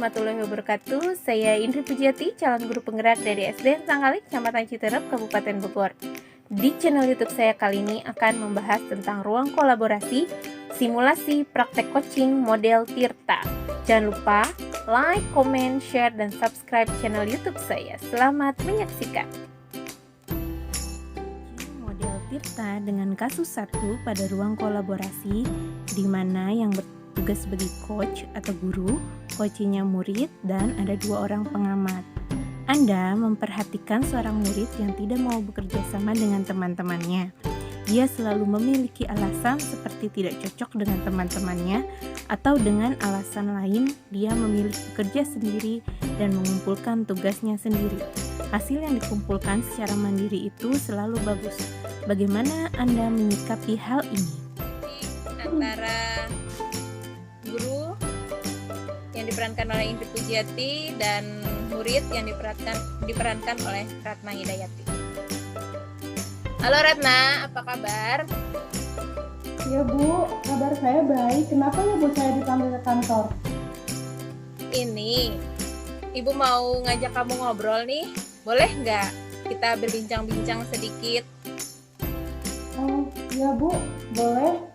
warahmatullahi wabarakatuh. Saya Indri Pujiati, calon guru penggerak dari SDN Sangkali, Kecamatan Citerep, Kabupaten Bogor. Di channel YouTube saya kali ini akan membahas tentang ruang kolaborasi, simulasi praktek coaching model Tirta. Jangan lupa like, comment, share, dan subscribe channel YouTube saya. Selamat menyaksikan. Model Tirta dengan kasus 1 pada ruang kolaborasi, di mana yang bertugas sebagai coach atau guru, coachingnya murid, dan ada 2 orang pengamat. Anda memperhatikan seorang murid yang tidak mau bekerja sama dengan teman-temannya. Dia selalu memiliki alasan seperti tidak cocok dengan teman-temannya, atau dengan alasan lain dia memilih bekerja sendiri dan mengumpulkan tugasnya sendiri. Hasil yang dikumpulkan secara mandiri itu selalu bagus. Bagaimana Anda menyikapi hal ini? Antara guru yang diperankan oleh Indri Pujiati dan murid yang diperankan oleh Ratna Hidayati. Halo Ratna, apa kabar? Ya Bu, kabar saya baik. Kenapa ya Bu saya dipanggil ke kantor? Ini, Ibu mau ngajak kamu ngobrol nih. Boleh nggak kita berbincang-bincang sedikit? Oh, ya Bu, boleh.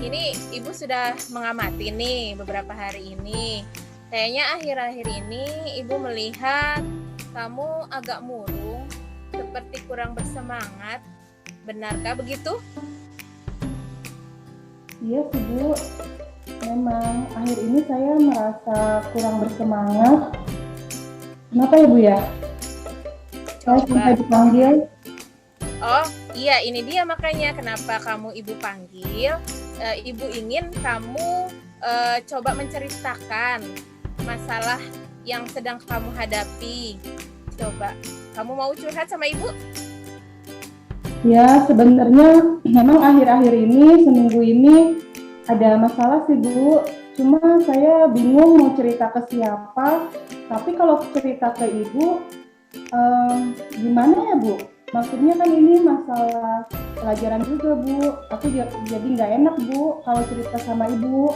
Ini Ibu sudah mengamati nih beberapa hari ini. Kayaknya akhir-akhir ini Ibu melihat kamu agak murung, seperti kurang bersemangat. Benarkah begitu? Iya sih Bu, memang akhir ini saya merasa kurang bersemangat. Kenapa ya Bu ya? Saya sampai dipanggil. Oh iya, ini dia makanya kenapa kamu Ibu panggil. Ibu ingin kamu coba menceritakan masalah yang sedang kamu hadapi. Coba, kamu mau curhat sama Ibu? Ya, sebenarnya memang akhir-akhir ini, seminggu ini ada masalah sih Bu. Cuma saya bingung mau cerita ke siapa. Tapi kalau cerita ke Ibu, gimana ya Bu? Maksudnya kan ini masalah pelajaran juga Bu. Aku jadi nggak enak Bu kalau cerita sama Ibu.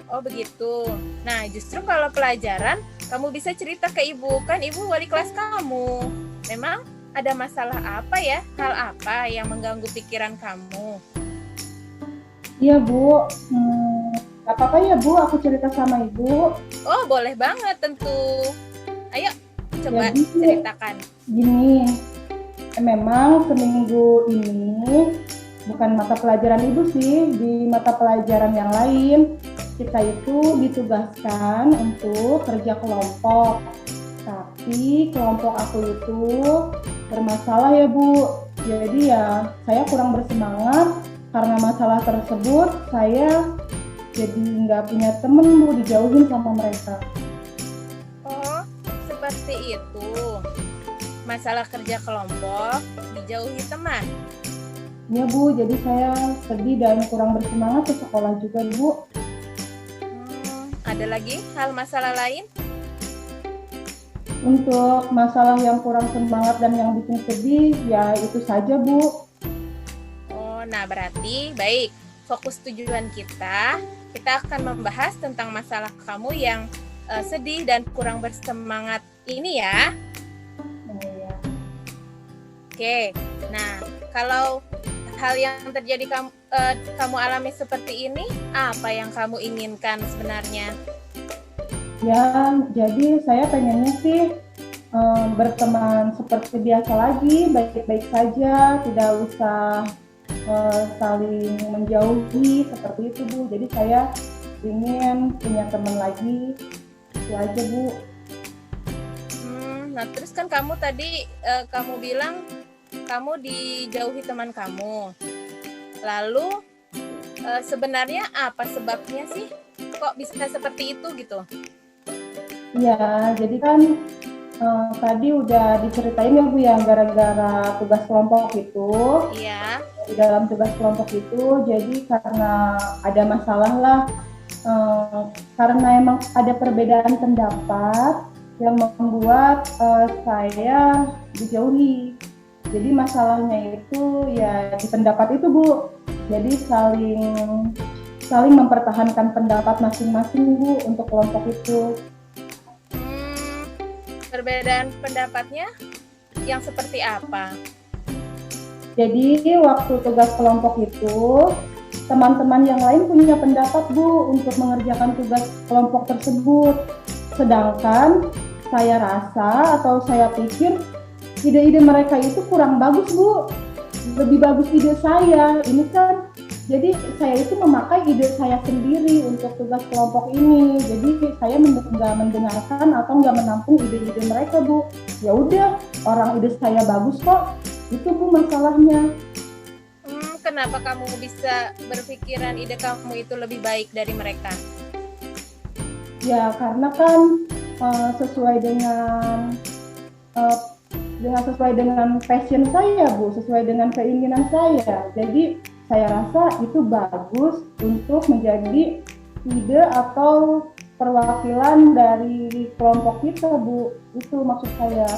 Oh begitu. Nah justru kalau pelajaran kamu bisa cerita ke Ibu. Kan Ibu wali kelas kamu. Memang ada masalah apa ya? Hal apa yang mengganggu pikiran kamu? Iya Bu, gak apa-apa ya Bu aku cerita sama Ibu. Oh boleh banget tentu. Ayo coba Jadi, ceritakan. Gini, memang seminggu ini bukan mata pelajaran Ibu sih, di mata pelajaran yang lain kita itu ditugaskan untuk kerja kelompok. Tapi kelompok aku itu bermasalah ya Bu. Jadi ya saya kurang bersemangat karena masalah tersebut. Saya jadi nggak punya temen Bu, dijauhin sama mereka. Oh seperti itu. Masalah kerja kelompok, dijauhi teman. Ya Bu, jadi saya sedih dan kurang bersemangat ke sekolah juga Bu. Ada lagi hal masalah lain? Untuk masalah yang kurang semangat dan yang bikin sedih, ya itu saja Bu. Oh, nah berarti baik. Fokus tujuan kita akan membahas tentang masalah kamu yang sedih dan kurang bersemangat ini ya. Ya. Oke, nah kalau hal yang terjadi kamu alami seperti ini, apa yang kamu inginkan sebenarnya? Ya, jadi saya pengennya sih berteman seperti biasa lagi, baik-baik saja, tidak usah saling menjauhi seperti itu Bu. Jadi saya ingin punya teman lagi, itu aja Bu. Nah terus kan kamu tadi kamu bilang kamu dijauhi teman kamu. Lalu sebenarnya apa sebabnya sih? Kok bisa seperti itu gitu? Ya, jadi kan tadi udah diceritain ya Bu ya, gara-gara tugas kelompok itu. Iya. Di dalam tugas kelompok itu, jadi karena ada masalah lah, karena emang ada perbedaan pendapat yang membuat saya dijauhi. Jadi masalahnya itu ya di pendapat itu Bu. Jadi saling saling mempertahankan pendapat masing-masing Bu untuk kelompok itu. Perbedaan pendapatnya yang seperti apa? Jadi waktu tugas kelompok itu, teman-teman yang lain punya pendapat Bu untuk mengerjakan tugas kelompok tersebut. Sedangkan saya rasa atau saya pikir ide-ide mereka itu kurang bagus Bu. Lebih bagus ide saya. Ini kan jadi saya itu memakai ide saya sendiri untuk tugas kelompok ini. Jadi saya nggak mendengarkan atau nggak menampung ide-ide mereka Bu. Ya udah, orang ide saya bagus kok. Itu Bu masalahnya. Kenapa kamu bisa berpikiran ide kamu itu lebih baik dari mereka? Ya karena kan sesuai dengan passion saya Bu, sesuai dengan keinginan saya. Jadi saya rasa itu bagus untuk menjadi ide atau perwakilan dari kelompok kita Bu. Itu maksud saya.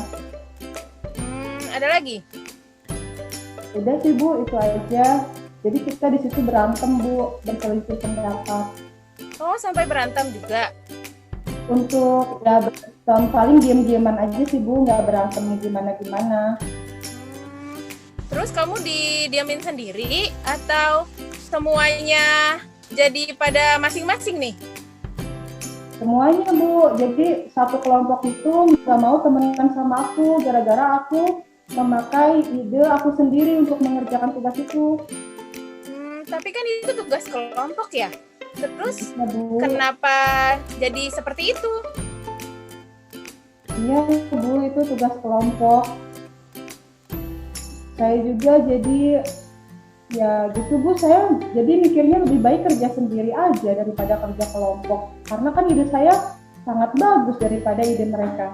Ada lagi? Udah sih Bu, itu aja. Jadi kita di situ berantem Bu, berselisih pendapat. Oh, sampai berantem juga? Untuk ya paling diam-diaman aja sih Bu, nggak berantem gimana-gimana. Terus kamu didiamin sendiri atau semuanya jadi pada masing-masing nih? Semuanya Bu, jadi satu kelompok itu nggak mau temenan sama aku gara-gara aku memakai ide aku sendiri untuk mengerjakan tugas itu. Tapi kan itu tugas kelompok ya? Terus Ya, Bu. Kenapa jadi seperti itu? Iya Bu, itu tugas kelompok. Saya juga jadi ya gitu Bu, saya jadi mikirnya lebih baik kerja sendiri aja daripada kerja kelompok. Karena kan ide saya sangat bagus daripada ide mereka.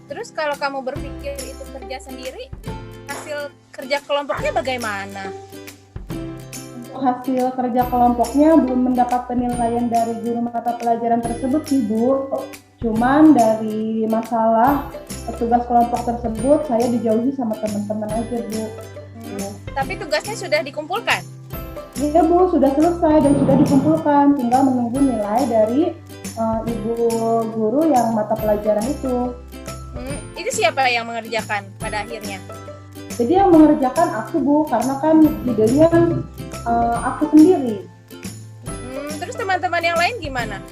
Terus kalau kamu berpikir itu kerja sendiri, hasil kerja kelompoknya bagaimana? Untuk hasil kerja kelompoknya belum mendapat penilaian dari guru mata pelajaran tersebut sih Bu. Cuman dari masalah tugas kelompok tersebut saya dijauhi sama teman-teman aja Bu. Tapi tugasnya sudah dikumpulkan? Iya Bu, sudah selesai dan sudah dikumpulkan. Tinggal menunggu nilai dari ibu guru yang mata pelajaran itu. Itu siapa yang mengerjakan pada akhirnya? Jadi yang mengerjakan aku Bu, karena kan idenya aku sendiri. Terus teman-teman yang lain gimana?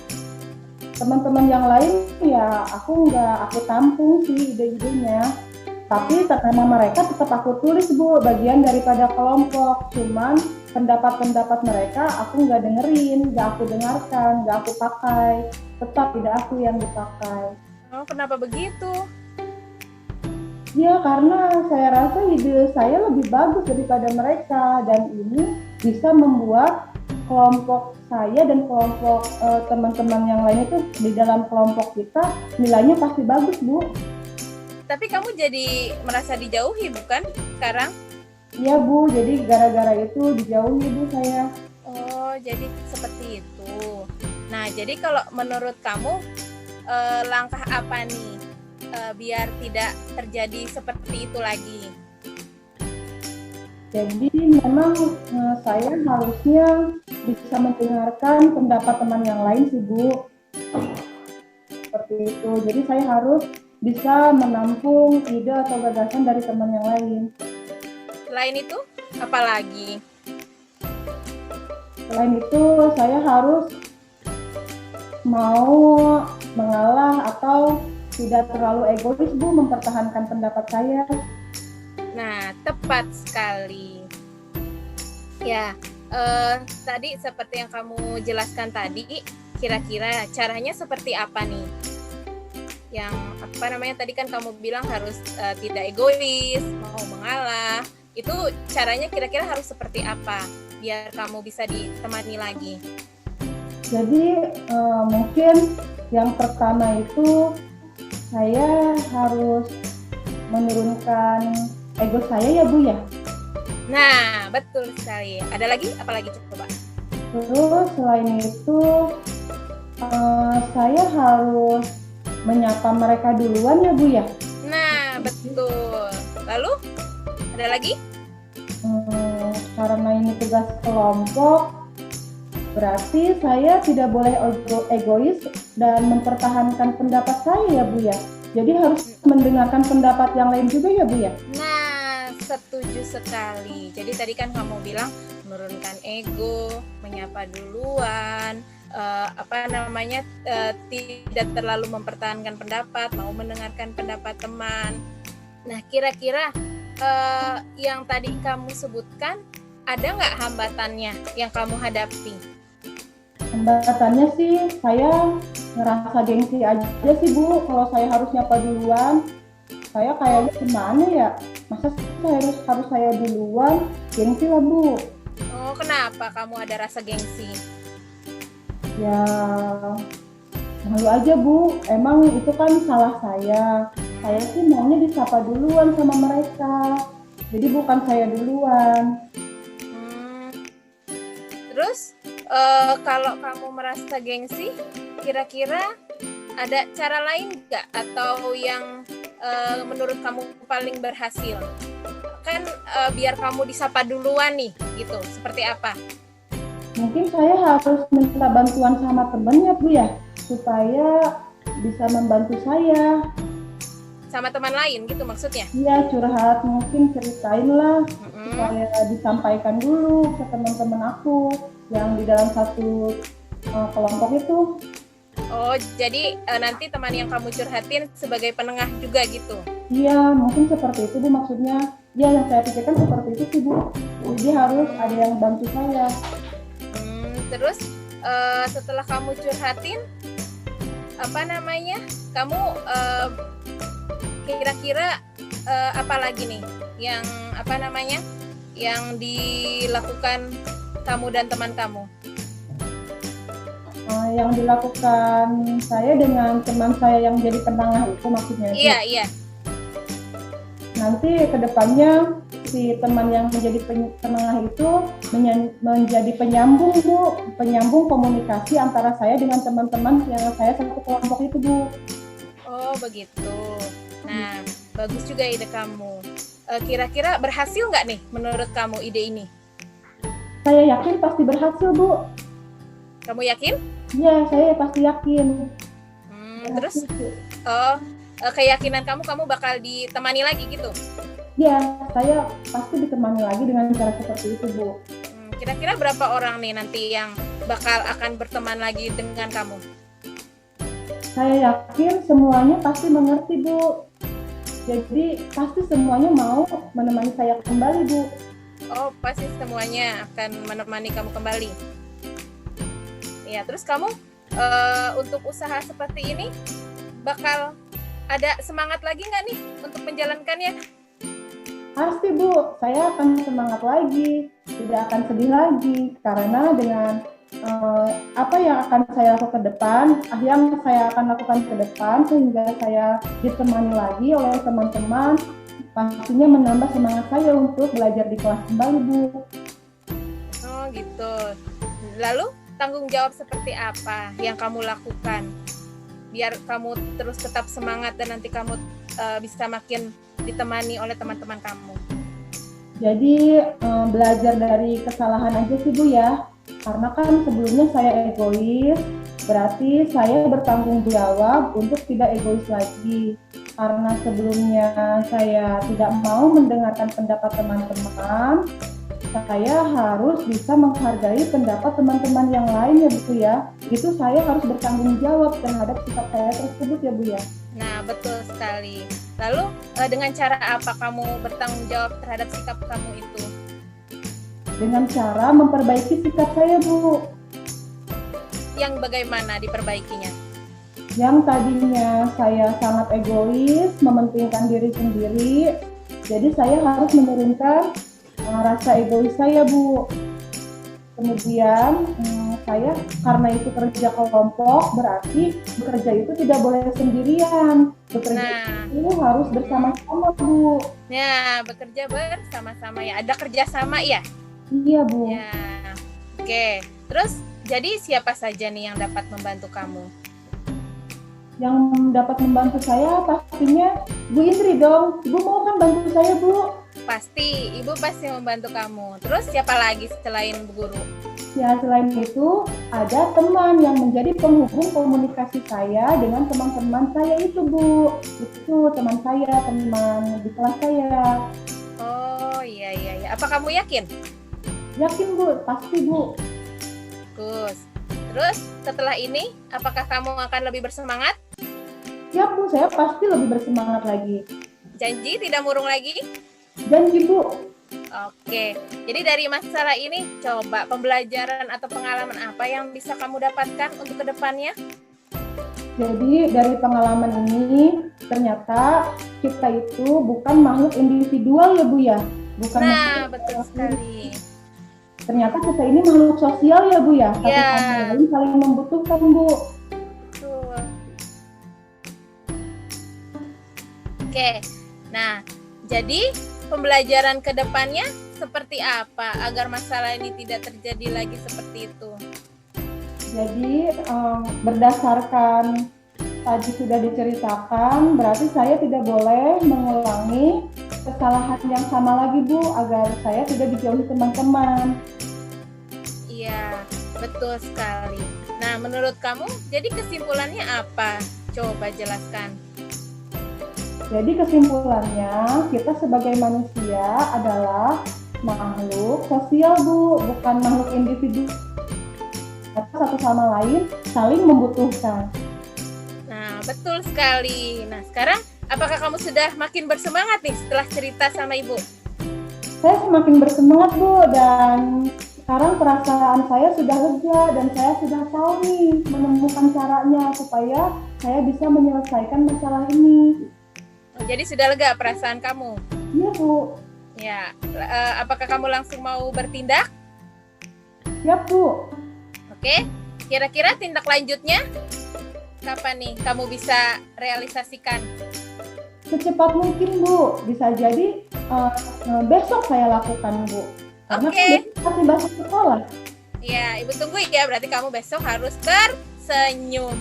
Teman-teman yang lain ya aku tampung sih ide-idenya. Tapi nama mereka tetap aku tulis Bu, bagian daripada kelompok. Cuman pendapat-pendapat mereka aku nggak dengerin, nggak aku dengarkan, nggak aku pakai. Tetap ide aku yang dipakai. Oh, kenapa begitu? Ya karena saya rasa ide saya lebih bagus daripada mereka dan ini bisa membuat kelompok saya dan kelompok teman-teman yang lain itu di dalam kelompok kita nilainya pasti bagus Bu. Tapi kamu jadi merasa dijauhi bukan sekarang? Iya Bu, jadi gara-gara itu dijauhi Bu saya. Oh, jadi seperti itu. Nah, jadi kalau menurut kamu langkah apa nih biar tidak terjadi seperti itu lagi? Jadi memang saya harusnya bisa mendengarkan pendapat teman yang lain sih Bu. Seperti itu. Jadi saya harus bisa menampung ide atau gagasan dari teman yang lain. Selain itu, apa lagi? Selain itu, saya harus mau mengalah atau tidak terlalu egois Bu, mempertahankan pendapat saya. Nah, tepat sekali. Ya, tadi seperti yang kamu jelaskan tadi, kira-kira caranya seperti apa nih? Yang tadi kan kamu bilang harus tidak egois, mau mengalah. Itu caranya kira-kira harus seperti apa biar kamu bisa ditemani lagi? Jadi mungkin yang pertama itu saya harus menurunkan ego saya ya Bu ya. Nah, betul sekali. Ada lagi? Apalagi coba? Terus selain itu saya harus menyapa mereka duluan ya Bu ya. Nah, betul. Lalu ada lagi? Karena ini tugas kelompok, Berarti saya tidak boleh egois dan mempertahankan pendapat saya ya Bu ya. Jadi harus mendengarkan pendapat yang lain juga ya Bu ya. Nah, setuju sekali. Jadi tadi kan kamu bilang menurunkan ego, menyapa duluan, tidak terlalu mempertahankan pendapat, mau mendengarkan pendapat teman. Nah, kira-kira yang tadi kamu sebutkan, ada nggak hambatannya yang kamu hadapi? Hambatannya sih saya ngerasa gengsi aja sih Bu, kalau saya harus nyapa duluan. Saya kayaknya gimana ya, masa harus saya duluan, gengsi lah Bu. Oh, kenapa kamu ada rasa gengsi? Ya malu aja Bu, emang itu kan salah saya. Saya sih maunya disapa duluan sama mereka, jadi bukan saya duluan. Terus kalau kamu merasa gengsi, kira-kira ada cara lain nggak atau yang menurut kamu paling berhasil? Kan biar kamu disapa duluan nih, gitu. Seperti apa? Mungkin saya harus minta bantuan sama temennya Bu ya, supaya bisa membantu saya. Sama teman lain gitu maksudnya? Iya, curhat, mungkin ceritain lah, supaya disampaikan dulu ke teman-teman aku yang di dalam satu kelompok itu. Oh, jadi nanti teman yang kamu curhatin sebagai penengah juga gitu? Iya, mungkin seperti itu Bu maksudnya. Ya, yang saya pikirkan seperti itu sih Bu. Jadi harus ada yang bantu saya. Terus setelah kamu curhatin, kamu kira-kira apa lagi nih yang dilakukan kamu dan teman kamu? Yang dilakukan saya dengan teman saya yang jadi penengah itu maksudnya. Iya. Nanti kedepannya si teman yang menjadi penengah itu menjadi penyambung Bu, penyambung komunikasi antara saya dengan teman-teman yang saya satu kelompok itu Bu. Oh begitu. Nah, bagus juga ide kamu. Kira-kira berhasil nggak nih menurut kamu ide ini? Saya yakin pasti berhasil Bu. Kamu yakin? Iya, saya pasti yakin. Terus, keyakinan kamu bakal ditemani lagi gitu? Iya, saya pasti ditemani lagi dengan cara seperti itu Bu. Kira-kira berapa orang nih nanti yang akan berteman lagi dengan kamu? Saya yakin semuanya pasti mengerti Bu. Jadi pasti semuanya mau menemani saya kembali Bu. Oh, pasti semuanya akan menemani kamu kembali. Ya, terus kamu untuk usaha seperti ini bakal ada semangat lagi nggak nih untuk menjalankannya? Pasti Bu, saya akan semangat lagi, tidak akan sedih lagi karena dengan apa yang akan saya lakukan ke depan, yang saya akan lakukan ke depan sehingga saya ditemani lagi oleh teman-teman, pastinya menambah semangat saya untuk belajar di kelas kembali Bu. Oh gitu. Lalu tanggung jawab seperti apa yang kamu lakukan biar kamu terus tetap semangat dan nanti kamu bisa makin ditemani oleh teman-teman kamu? Jadi belajar dari kesalahan aja sih Bu ya, karena kan sebelumnya saya egois, berarti saya bertanggung jawab untuk tidak egois lagi. Karena sebelumnya saya tidak mau mendengarkan pendapat teman-teman, saya harus bisa menghargai pendapat teman-teman yang lain ya Bu ya. Itu saya harus bertanggung jawab terhadap sikap saya tersebut ya Bu ya. Nah betul sekali. Lalu dengan cara apa kamu bertanggung jawab terhadap sikap kamu itu? Dengan cara memperbaiki sikap saya Bu. Yang bagaimana diperbaikinya? Yang tadinya saya sangat egois, mementingkan diri sendiri, jadi saya harus menurunkan rasa egois saya Bu. Kemudian saya karena itu kerja kelompok, berarti bekerja itu tidak boleh sendirian. Bekerja itu harus bersama-sama Bu. Ya, bekerja bersama-sama ya. Ada kerjasama ya? Iya Bu. Ya. Oke. Terus jadi siapa saja nih yang dapat membantu kamu? Yang dapat membantu saya pastinya Bu Indri dong. Bu mau kan bantu saya Bu? Pasti, Ibu pasti membantu kamu. Terus siapa lagi selain Bu Guru? Ya, selain itu ada teman yang menjadi penghubung komunikasi saya dengan teman-teman saya itu, Bu. Itu teman saya, teman di kelas saya. Oh, iya. Apa kamu yakin? Yakin, Bu, pasti, Bu. Bagus. Terus setelah ini, apakah kamu akan lebih bersemangat? Ya, Bu, saya pasti lebih bersemangat lagi. Janji tidak murung lagi? Janji, Bu. Oke, jadi dari masalah ini, coba pembelajaran atau pengalaman apa yang bisa kamu dapatkan untuk kedepannya? Jadi dari pengalaman ini, ternyata kita itu bukan makhluk individual ya, Bu ya. Bukan Nah, betul sekali. Ternyata kita ini makhluk sosial ya, Bu ya. Satu Ya. sama lain saling membutuhkan, Bu. Betul. Oke, nah jadi pembelajaran ke depannya seperti apa agar masalah ini tidak terjadi lagi seperti itu? Jadi berdasarkan tadi sudah diceritakan, berarti saya tidak boleh mengulangi kesalahan yang sama lagi, Bu, agar saya tidak dijauhi teman-teman. Iya, betul sekali. Nah, menurut kamu, jadi kesimpulannya apa? Coba jelaskan. Jadi kesimpulannya, kita sebagai manusia adalah makhluk sosial, Bu, bukan makhluk individu. Satu sama lain saling membutuhkan. Nah, betul sekali. Nah, sekarang apakah kamu sudah makin bersemangat nih setelah cerita sama Ibu? Saya semakin bersemangat, Bu, dan sekarang perasaan saya sudah lega dan saya sudah tahu nih menemukan caranya supaya saya bisa menyelesaikan masalah ini. Jadi sudah lega perasaan kamu? Iya, Bu. Ya, apakah kamu langsung mau bertindak? Ya, Bu. Oke, kira-kira tindak lanjutnya kapan nih kamu bisa realisasikan? Secepat mungkin, Bu. Bisa jadi besok saya lakukan, Bu. Karena Oke. kan masih masuk sekolah. Ya, Ibu tunggu ya. Berarti kamu besok harus tersenyum.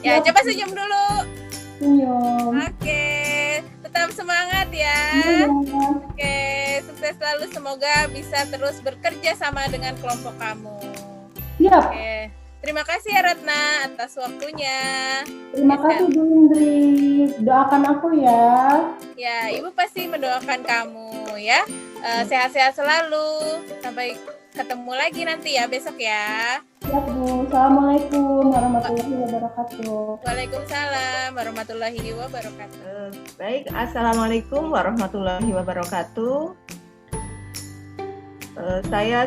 Ya, Ya. coba senyum dulu. Senyum. Oke, tetap semangat ya. Iya. Oke, sukses selalu. Semoga bisa terus bekerja sama dengan kelompok kamu. Siap. Oke, terima kasih ya Ratna atas waktunya. Terima kasih, Bu Indri. Doakan aku ya. Ya, Ibu pasti mendoakan kamu ya. Sehat-sehat selalu. Sampai ketemu lagi nanti ya besok ya. Siap, Bu. Assalamualaikum warahmatullahi wabarakatuh. Waalaikumsalam warahmatullahi wabarakatuh. Baik, Assalamualaikum warahmatullahi wabarakatuh. Saya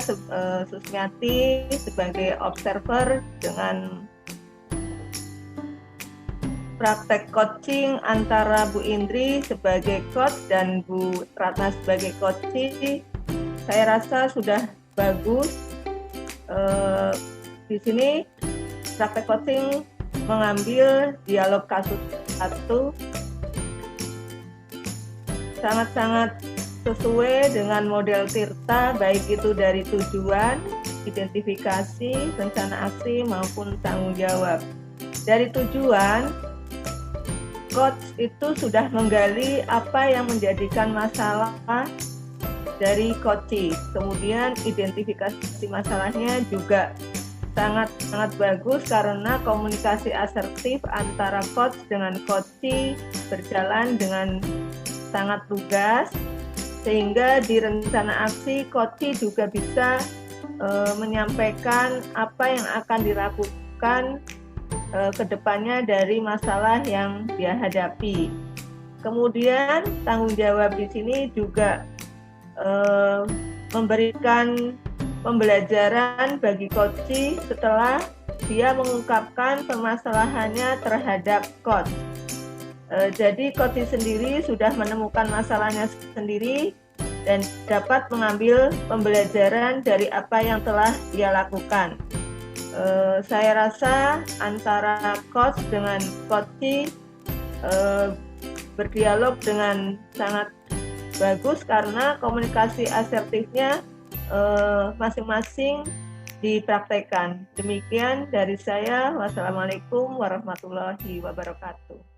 Susmiati sebagai observer dengan praktek coaching antara Bu Indri sebagai coach dan Bu Ratna sebagai coaching. Saya rasa sudah bagus. Di sini praktek coaching mengambil dialog kasus 1 sangat-sangat sesuai dengan model Tirta, baik itu dari tujuan, identifikasi, rencana aksi maupun tanggung jawab. Dari tujuan, coach itu sudah menggali apa yang menjadikan masalah dari coaching. Kemudian identifikasi masalahnya juga sangat bagus karena komunikasi asertif antara coach dengan coachee berjalan dengan sangat lugas, sehingga di rencana aksi coachee juga bisa menyampaikan apa yang akan dilakukan ke depannya dari masalah yang dia hadapi. Kemudian tanggung jawab di sini juga memberikan pembelajaran bagi coachee setelah dia mengungkapkan permasalahannya terhadap coach. Jadi coachee sendiri sudah menemukan masalahnya sendiri dan dapat mengambil pembelajaran dari apa yang telah dia lakukan. Saya rasa antara coach dengan coachee berdialog dengan sangat bagus karena komunikasi asertifnya masing-masing dipraktekkan. Demikian dari saya. Wassalamualaikum warahmatullahi wabarakatuh.